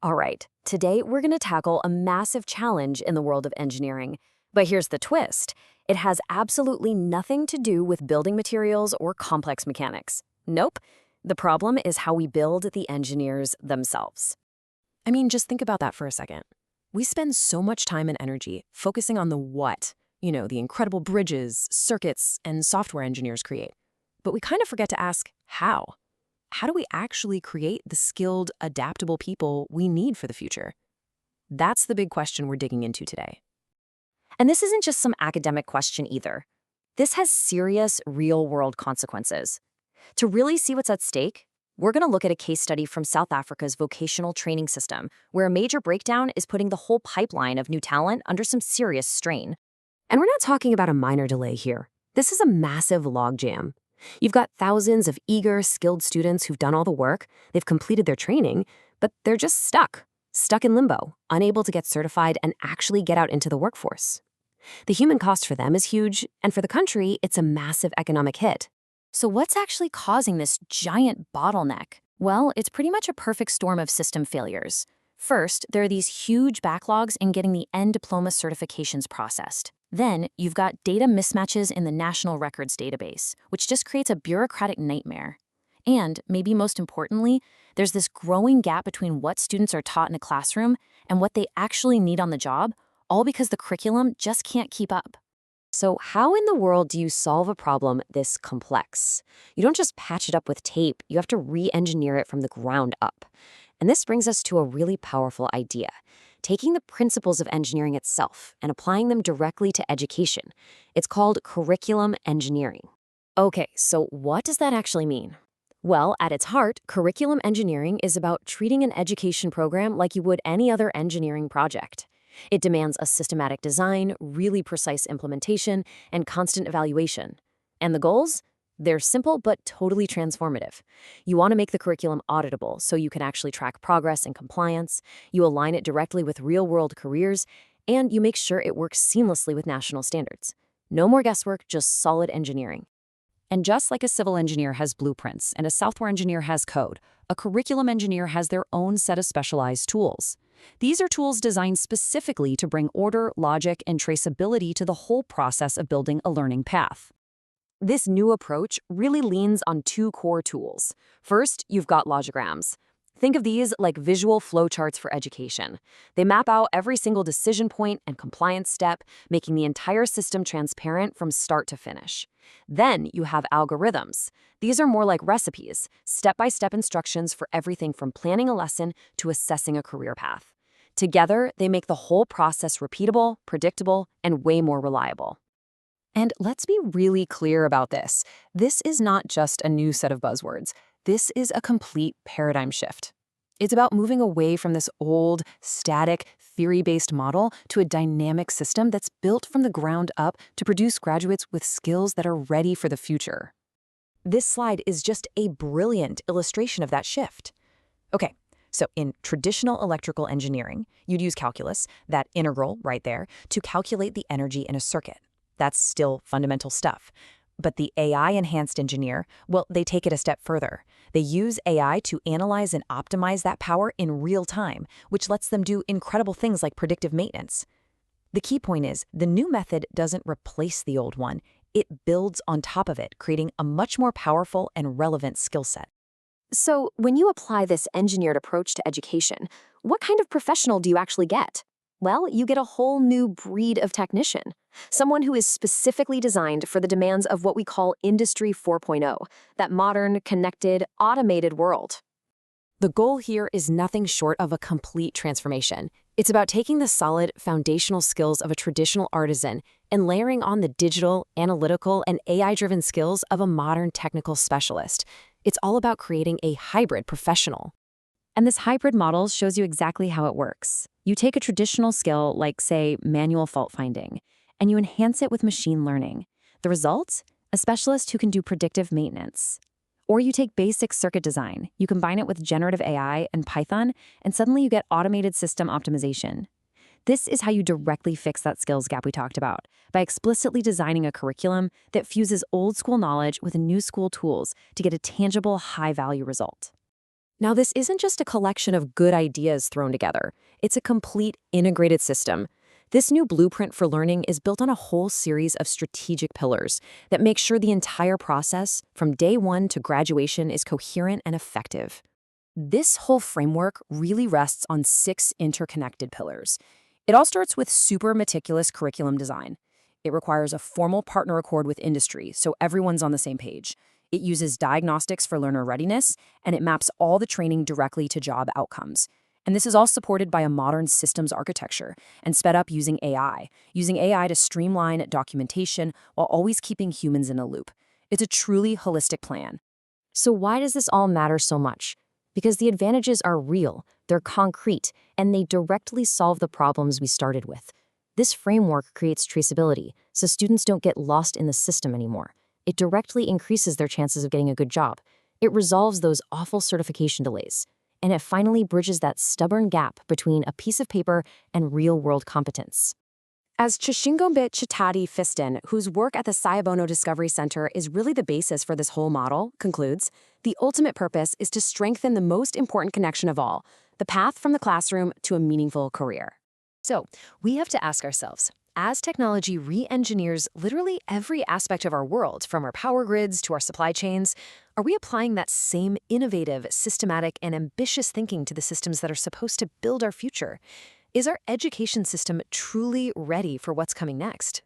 All right, today we're going to tackle a massive challenge in the world of engineering. But here's the twist. It has absolutely nothing to do with building materials or complex mechanics. Nope. The problem is how we build the engineers themselves. I mean, just think about that for a second. We spend so much time and energy focusing on the what, the incredible bridges, circuits, and software engineers create. But we kind of forget to ask how. How do we actually create the skilled, adaptable people we need for the future? That's the big question we're digging into today. And this isn't just some academic question either. This has serious, real-world consequences. To really see what's at stake, we're going to look at a case study from South Africa's vocational training system, where a major breakdown is putting the whole pipeline of new talent under some serious strain. And we're not talking about a minor delay here. This is a massive logjam. You've got thousands of eager, skilled students who've done all the work, they've completed their training, but they're just stuck in limbo, unable to get certified and actually get out into the workforce. The human cost for them is huge, and for the country, it's a massive economic hit. So what's actually causing this giant bottleneck? Well, it's pretty much a perfect storm of system failures. First, there are these huge backlogs in getting the end diploma certifications processed. Then, you've got data mismatches in the National Records database, which just creates a bureaucratic nightmare. And, maybe most importantly, there's this growing gap between what students are taught in a classroom and what they actually need on the job, all because the curriculum just can't keep up. So how in the world do you solve a problem this complex? You don't just patch it up with tape, you have to re-engineer it from the ground up. And this brings us to a really powerful idea. Taking the principles of engineering itself and applying them directly to education. It's called curriculum engineering. Okay, so what does that actually mean? Well, at its heart, curriculum engineering is about treating an education program like you would any other engineering project. It demands a systematic design, really precise implementation, and constant evaluation. And the goals? They're simple but totally transformative. You want to make the curriculum auditable so you can actually track progress and compliance, you align it directly with real-world careers, and you make sure it works seamlessly with national standards. No more guesswork, just solid engineering. And just like a civil engineer has blueprints and a software engineer has code, a curriculum engineer has their own set of specialized tools. These are tools designed specifically to bring order, logic, and traceability to the whole process of building a learning path. This new approach really leans on two core tools. First, you've got logograms. Think of these like visual flowcharts for education. They map out every single decision point and compliance step, making the entire system transparent from start to finish. Then you have algorithms. These are more like recipes, step-by-step instructions for everything from planning a lesson to assessing a career path. Together, they make the whole process repeatable, predictable, and way more reliable. And let's be really clear about this. This is not just a new set of buzzwords. This is a complete paradigm shift. It's about moving away from this old, static, theory-based model to a dynamic system that's built from the ground up to produce graduates with skills that are ready for the future. This slide is just a brilliant illustration of that shift. Okay, so in traditional electrical engineering, you'd use calculus, that integral right there, to calculate the energy in a circuit. That's still fundamental stuff. But the AI-enhanced engineer, well, they take it a step further. They use AI to analyze and optimize that power in real time, which lets them do incredible things like predictive maintenance. The key point is, the new method doesn't replace the old one. It builds on top of it, creating a much more powerful and relevant skill set. So, when you apply this engineered approach to education, what kind of professional do you actually get? Well, you get a whole new breed of technician, someone who is specifically designed for the demands of what we call Industry 4.0, that modern, connected, automated world. The goal here is nothing short of a complete transformation. It's about taking the solid, foundational skills of a traditional artisan and layering on the digital, analytical, and AI-driven skills of a modern technical specialist. It's all about creating a hybrid professional. And this hybrid model shows you exactly how it works. You take a traditional skill, like, say, manual fault finding, and you enhance it with machine learning. The result? A specialist who can do predictive maintenance. Or you take basic circuit design, you combine it with generative AI and Python, and suddenly you get automated system optimization. This is how you directly fix that skills gap we talked about, by explicitly designing a curriculum that fuses old school knowledge with new school tools to get a tangible, high-value result. Now, this isn't just a collection of good ideas thrown together. It's a complete integrated system. This new blueprint for learning is built on a whole series of strategic pillars that make sure the entire process, from day one to graduation, is coherent and effective. This whole framework really rests on 6 interconnected pillars. It all starts with super meticulous curriculum design. It requires a formal partner accord with industry, so everyone's on the same page. It uses diagnostics for learner readiness, and it maps all the training directly to job outcomes. And this is all supported by a modern systems architecture and sped up using AI to streamline documentation while always keeping humans in a loop. It's a truly holistic plan. So why does this all matter so much? Because the advantages are real, they're concrete, and they directly solve the problems we started with. This framework creates traceability, so students don't get lost in the system anymore. It directly increases their chances of getting a good job. It resolves those awful certification delays. And it finally bridges that stubborn gap between a piece of paper and real-world competence. As Chishingombe Chitati Fiston, whose work at the Sayabono Discovery Center is really the basis for this whole model, concludes, the ultimate purpose is to strengthen the most important connection of all, the path from the classroom to a meaningful career. So, we have to ask ourselves, as technology re-engineers literally every aspect of our world, from our power grids to our supply chains, are we applying that same innovative, systematic, and ambitious thinking to the systems that are supposed to build our future? Is our education system truly ready for what's coming next?